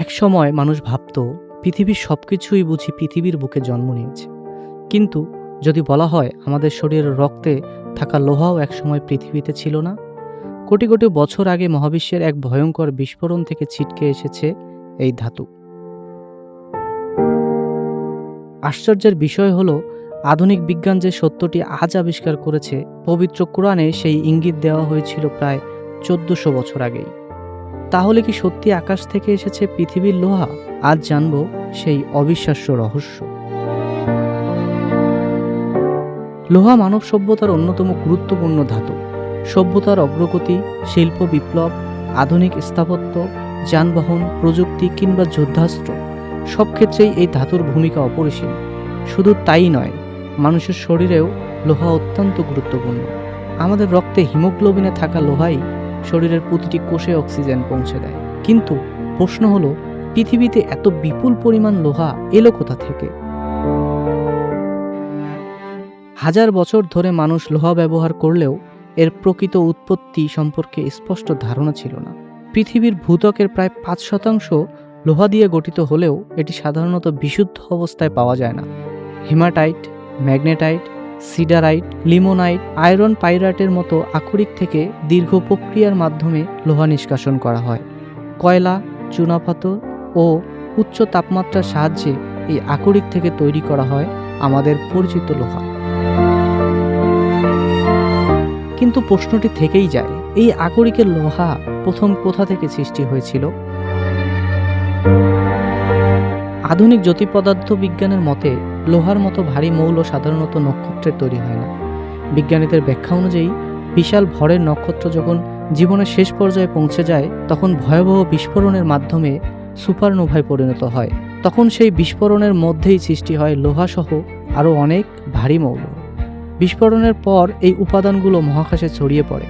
একসময় মানুষ ভাবত পৃথিবীর সবকিছুই বুঝি পৃথিবীর বুকে জন্ম নিয়েছে। কিন্তু যদি বলা হয় আমাদের শরীরের রক্তে থাকা লোহাও একসময় পৃথিবীতে ছিল না। কোটি কোটি বছর আগে মহাবিশ্বের এক ভয়ঙ্কর বিস্ফোরণ থেকে ছিটকে এসেছে এই ধাতু। আশ্চর্যের বিষয় হলো আধুনিক বিজ্ঞান যে সত্যটি আজ আবিষ্কার করেছে, পবিত্র কোরআনে সেই ইঙ্গিত দেওয়া হয়েছিল প্রায় 1400 বছর আগেই। তাহলে কি সত্যি আকাশ থেকে এসেছে পৃথিবীর লোহা? আজ জানব সেই অবিশ্বাস্য রহস্য। লোহা মানব সভ্যতার অন্যতম গুরুত্বপূর্ণ ধাতু। সভ্যতার অগ্রগতি, শিল্প বিপ্লব, আধুনিক স্থাপত্য, যানবাহন, প্রযুক্তি কিংবা যুদ্ধাস্ত্র সব ক্ষেত্রেই এই ধাতুর ভূমিকা অপরিসীম। শুধু তাই নয়, মানুষের শরীরেও লোহা অত্যন্ত গুরুত্বপূর্ণ। আমাদের রক্তে হিমোগ্লোবিনে থাকা লোহাই শরীরের প্রতিটি কোষে অক্সিজেন পৌঁছে দেয়। কিন্তু প্রশ্ন হলো, পৃথিবীতে এত বিপুল পরিমাণ লোহা এলো কোথা থেকে? হাজার বছর ধরে মানুষ লোহা ব্যবহার করলেও এর প্রকৃত উৎপত্তি সম্পর্কে স্পষ্ট ধারণা ছিল না। পৃথিবীর ভূত্বকের প্রায় 5% লোহা দিয়ে গঠিত হলেও এটি সাধারণত বিশুদ্ধ অবস্থায় পাওয়া যায় না। হেমাটাইট, ম্যাগনেটাইট, সিডারাইট, লিমোনাইট, আয়রন পাইরাইটের মতো আকরিক থেকে দীর্ঘ প্রক্রিয়ার মাধ্যমে লোহা নিষ্কাশন করা হয়। কয়লা, চুনাপাথর ও উচ্চ তাপমাত্রার সাহায্যে এই আকরিক থেকে তৈরি করা হয় আমাদের পরিচিত লোহা। কিন্তু প্রশ্নটি থেকেই যায়, এই আকরিকের লোহা প্রথম কোথা থেকে সৃষ্টি হয়েছিল? আধুনিক জ্যোতিপদার্থ বিজ্ঞানের মতে লোহার মতো ভারী মৌল সাধারণত নক্ষত্রের তৈরি হয় না। বিজ্ঞানীদের ব্যাখ্যা অনুযায়ী বিশাল ভরের নক্ষত্র যখন জীবনের শেষ পর্যায়ে পৌঁছে যায়, তখন ভয়াবহ বিস্ফোরণের মাধ্যমে সুপারনোভায় পরিণত হয়। তখন সেই বিস্ফোরণের মধ্যেই সৃষ্টি হয় লোহাসহ আরও অনেক ভারী মৌল। বিস্ফোরণের পর এই উপাদানগুলো মহাকাশে ছড়িয়ে পড়ে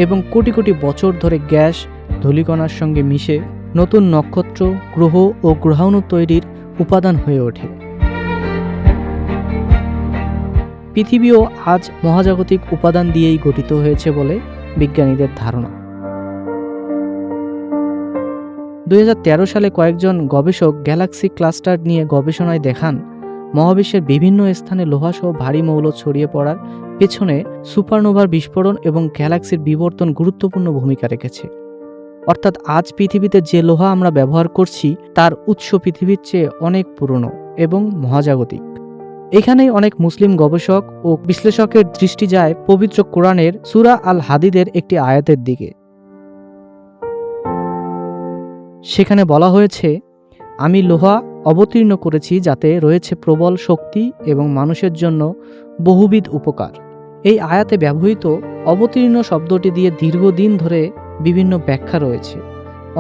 এবং কোটি কোটি বছর ধরে গ্যাস, ধূলিকণার সঙ্গে মিশে নতুন নক্ষত্র, গ্রহ ও গ্রহাণু তৈরির উপাদান হয়ে ওঠে। পৃথিবীও আজ মহাজাগতিক উপাদান দিয়েই গঠিত হয়েছে বলে বিজ্ঞানীদের ধারণা। 2013 সালে কয়েকজন গবেষক গ্যালাক্সি ক্লাস্টার নিয়ে গবেষণায় দেখান, মহাবিশ্বের বিভিন্ন স্থানে লোহাসহ ভারী মৌল ছড়িয়ে পড়ার পেছনে সুপারনোভার বিস্ফোরণ এবং গ্যালাক্সির বিবর্তন গুরুত্বপূর্ণ ভূমিকা রেখেছে। অর্থাৎ আজ পৃথিবীতে যে লোহা আমরা ব্যবহার করছি তার উৎস পৃথিবীর চেয়ে অনেক পুরনো এবং মহাজাগতিক। এখানেই অনেক মুসলিম গবেষক ও বিশ্লেষকের দৃষ্টি যায় পবিত্র কোরআনের সূরা আল হাদিদের একটি আয়াতের দিকে। সেখানে বলা হয়েছে, আমি লোহা অবতীর্ণ করেছি যাতে রয়েছে প্রবল শক্তি এবং মানুষের জন্য বহুবিধ উপকার। এই আয়াতে ব্যবহৃত অবতীর্ণ শব্দটি দিয়ে দীর্ঘদিন ধরে বিভিন্ন ব্যাখ্যা রয়েছে।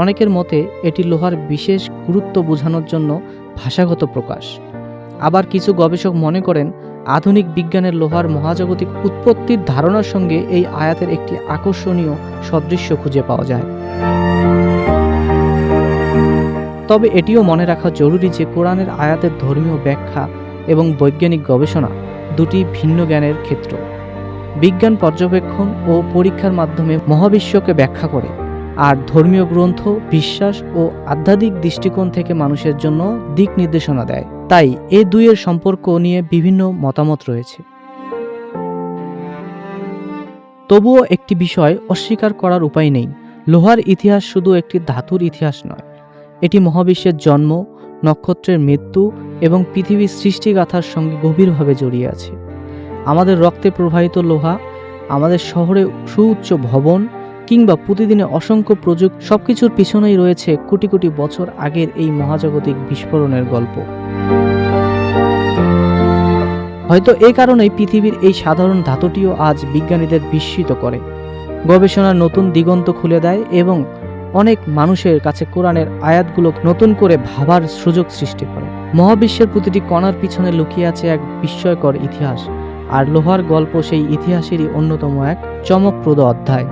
অনেকের মতে এটি লোহার বিশেষ গুরুত্ব বোঝানোর জন্য ভাষাগত প্রকাশ। আবার কিছু গবেষক মনে করেন আধুনিক বিজ্ঞানের লোহার মহাজাগতিক উৎপত্তির ধারণার সঙ্গে এই আয়াতের একটি আকর্ষণীয় সাদৃশ্য খুঁজে পাওয়া যায়। তবে এটিও মনে রাখা জরুরি যে কোরআনের আয়াতের ধর্মীয় ব্যাখ্যা এবং বৈজ্ঞানিক গবেষণা দুটি ভিন্ন জ্ঞানের ক্ষেত্র। বিজ্ঞান পর্যবেক্ষণ ও পরীক্ষার মাধ্যমে মহাবিশ্বকে ব্যাখ্যা করে, আর ধর্মীয় গ্রন্থ বিশ্বাস ও আধ্যাত্মিক দৃষ্টিকোণ থেকে মানুষের জন্য দিক নির্দেশনা দেয়। তাই এই দুইয়ের সম্পর্ক নিয়ে বিভিন্ন মতামত রয়েছে। তবুও একটি বিষয় অস্বীকার করার উপায় নেই, লোহার ইতিহাস শুধু একটি ধাতুর ইতিহাস নয়, এটি মহাবিশ্বের জন্ম, নক্ষত্রের মৃত্যু এবং পৃথিবীর সৃষ্টিগাথার সঙ্গে গভীরভাবে জড়িয়ে আছে। আমাদের রক্তে প্রবাহিত লোহা, আমাদের শহরে সুউচ্চ ভবন কিংবা প্রতিদিনে অসংখ্য প্রযুক্তি, সবকিছুর পিছনেই রয়েছে কোটি কোটি বছর আগের এই মহাজাগতিক বিস্ফোরণের গল্প। হয়তো এই কারণেই পৃথিবীর এই সাধারণ ধাতুটিও আজ বিজ্ঞানীদের বিস্মিত করে, গবেষণার নতুন দিগন্ত খুলে দেয় এবং অনেক মানুষের কাছে কোরআনের আয়াতগুলো নতুন করে ভাবার সুযোগ সৃষ্টি করে। মহাবিশ্বের প্রতিটি কণার পিছনে লুকিয়ে আছে এক বিস্ময়কর ইতিহাস, আর লোহার গল্প সেই ইতিহাসেরই অন্যতম এক চমকপ্রদ অধ্যায়।